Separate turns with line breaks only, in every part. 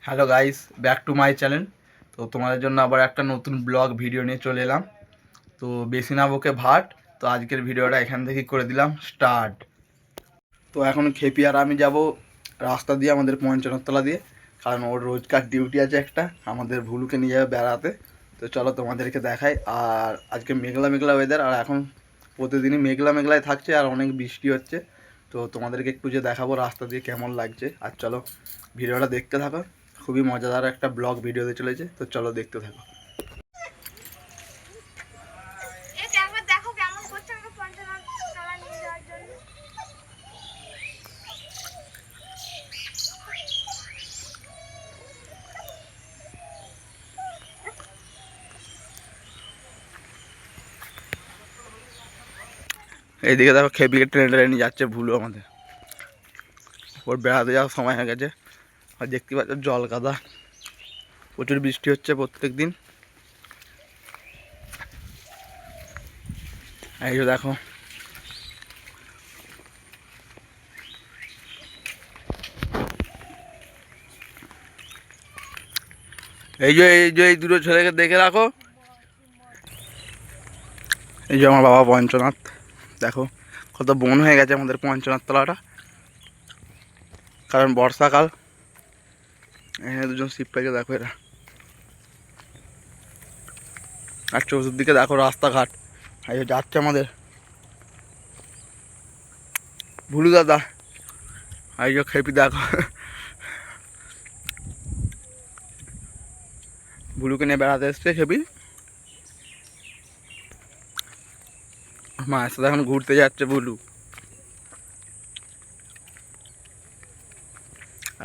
Hello guys, back to my channel. তো তোমাদের জন্য আবার একটা নতুন ব্লগ ভিডিও নিয়ে চলে এলাম। তো বেশি না বকে ভাট। তো আজকের ভিডিওটা এখান থেকেই করে দিলাম স্টার্ট। তো এখন খেপি আর আমি যাব রাস্তা দিয়ে, আমাদের পঞ্চানতলা দিয়ে, কারণ ওর রোজকার ডিউটি আছে একটা, আমাদের ভুলুকে নিয়ে যাবে বেড়াতে। তো চলো তোমাদেরকে দেখাই। আর আজকে মেঘলা মেঘলা ওয়েদার, আর এখন প্রতিদিনই মেঘলা মেঘলায় থাকছে আর অনেক বৃষ্টি হচ্ছে। তো তোমাদেরকে একটু যে দেখাবো রাস্তা দিয়ে কেমন লাগছে। আর চলো ভিডিওটা দেখতে থাকো, খুবই মজাদার একটা ব্লগ ভিডিওতে চলেছে। তো চলো দেখতে থাকো। এইদিকে দেখো খেপিকে ট্রেনে ট্রেনে যাচ্ছে ভুলু আমাদের। ওর বেড়াতে যাওয়ার সময় হয়ে গেছে। আর দেখতে পাচ্ছ জল কাদা, প্রচুর বৃষ্টি হচ্ছে প্রত্যেক দিন। এই যে দেখো, এই দুটো ছেলেকে দেখে রাখো। এই যে আমার বাবা পঞ্চনাথ, দেখো কত বন হয়ে গেছে আমাদের পঞ্চনাথ তলাটা, কারণ বর্ষাকাল। এখানে দুজন শিব পাইকে দেখো এরা। আর চতুর্দিকে দেখো রাস্তাঘাট। এই যে যাচ্ছে আমাদের ভুলু দাদা। এই যে খেপি দেখো, ভুলুকে নিয়ে বেড়াতে এসছে খেপি। মায়ের সাথে এখন ঘুরতে যাচ্ছে ভুলু।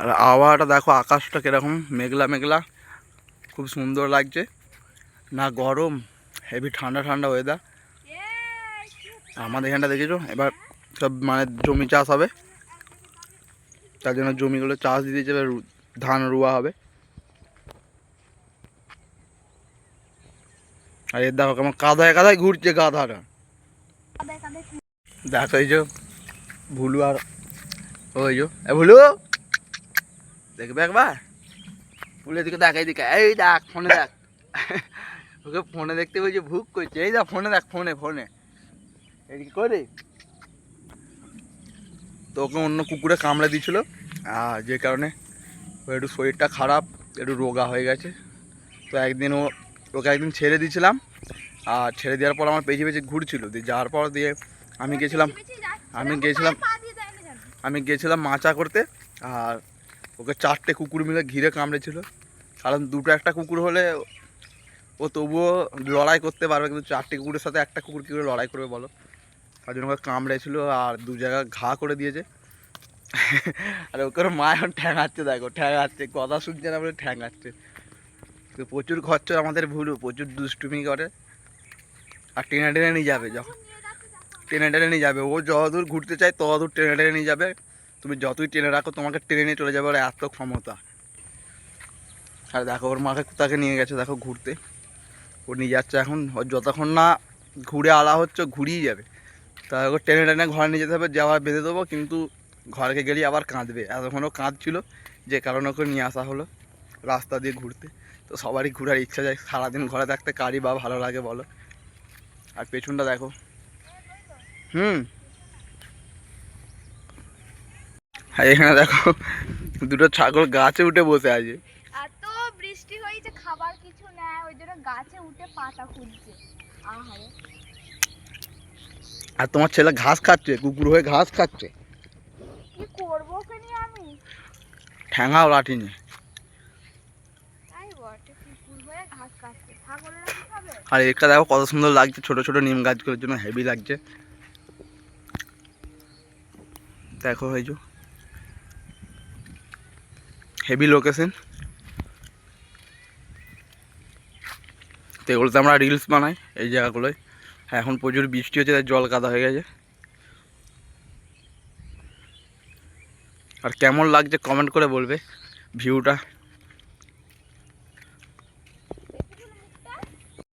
আর আবহাওয়াটা দেখো, আকাশটা কিরকম মেঘলা মেঘলা, খুব সুন্দর লাগছে। না গরম, হেভি ঠান্ডা ঠান্ডা ওয়েদার। আমাদের এখানটা দেখেছো, এবার সব মানে জমি চাষ হবে, তার জন্য জমিগুলো চাষ দিয়ে দিয়েছে, এবার ধান রোয়া হবে। আর এর দেখো কেমন কাদায় কাদায় ঘুরছে গাধাটা। দেখো এই যে ভুলু আর ওই যে ভুলু, দেখবে একবার ভুলের দিকে দেখ, এইদিকে এই দেখ, ফোনে দেখ। ওকে ফোনে দেখতে বলছে, ভুক করছে। এই দেখ ফোনে দেখ, ফোনে ফোনে এদিকে করে। তো ওকে অন্য কুকুরে কামড়ে দিয়েছিল, আর যে কারণে ও একটু শরীরটা খারাপ, একটু রোগা হয়ে গেছে। তো একদিন ওকে একদিন ছেড়ে দিয়েছিলাম, আর ছেড়ে দেওয়ার পর আমার পেছনে পেছনে ঘুরছিল। দিয়ে যাওয়ার পর দিয়ে আমি গেছিলাম মাচা করতে। আর ওকে 4টে কুকুর মিলে ঘিরে কামড়েছিল। কারণ দুটো একটা কুকুর হলে ও তবুও লড়াই করতে পারবে, কিন্তু 4টে কুকুরের সাথে একটা কুকুর কী করে লড়াই করবে বলো। তার জন্য ওকে কামড়েছিল, আর 2 জায়গায় ঘা করে দিয়েছে। আর ওকে মা এখন ঠ্যাঙাচ্ছে, দেখো ঠ্যাঙাচ্ছে, কথা শুনছে না বলে ঠ্যাঙাচ্ছে। তো প্রচুর খরচ আমাদের ভুলু, প্রচুর দুষ্টুমি করে। আর টেনে টেনে নিয়ে যাবে, যখন টেনে টেনে নিয়ে যাবে, ও যতদূর ঘুরতে চায় ততদূর টেনে টেনে নিয়ে যাবে। তুমি যতই টেনে রাখো তোমাকে টেনে নিয়ে চলে যাবে, ওর এত ক্ষমতা। আর দেখো ওর মাকে কোথাকে নিয়ে গেছে দেখো ঘুরতে, ও নিয়ে যাচ্ছে এখন। ওর যতক্ষণ না ঘুরে আলা হচ্ছে ঘুরিয়ে যাবে। তা ওকে টেনে টেনে ঘরে নিয়ে যেতে হবে, যাওয়ার বেঁধে দেবো, কিন্তু ঘরকে গেলেই আবার কাঁদবে। এতক্ষণও কাঁদছিল, যে কারণে ওকে নিয়ে আসা হলো রাস্তা দিয়ে ঘুরতে। তো সবারই ঘোরার ইচ্ছা যায়, সারাদিন ঘরে থাকতে কারই বা ভালো লাগে বলো। আর পেছনটা দেখো, আর এখানে দেখো দুটো ছাগল গাছে উঠে বসে আছে।
এত বৃষ্টি হয়েছে, খাবার কিছু নেই, ওই জন্য গাছে উঠে পাতা খুঁজছে। আহারে,
আর তোমার ছেলে ঘাস খাচ্ছে, কুকুর হয়ে ঘাস খাচ্ছে।
কি করবো ওকে নিয়ে আমি?
ঠ্যাঙাও লাঠি নিয়ে।
তাই বটে, কুকুর হয়ে ঘাস খাচ্ছে, ছাগলরা কি খাবে?
আর এটা দেখো কত সুন্দর লাগছে, ছোট ছোট নিম গাছগুলোর জন্য হেভি লাগছে। দেখো এই যে হেভি লোকেশন। তো এগুলোতে আমরা রিলস বানাই এই জায়গাগুলোয়। হ্যাঁ, এখন প্রচুর বৃষ্টি হচ্ছে, তাই জল কাদা হয়ে গেছে। আর কেমন লাগছে কমেন্ট করে বলবে ভিউটা।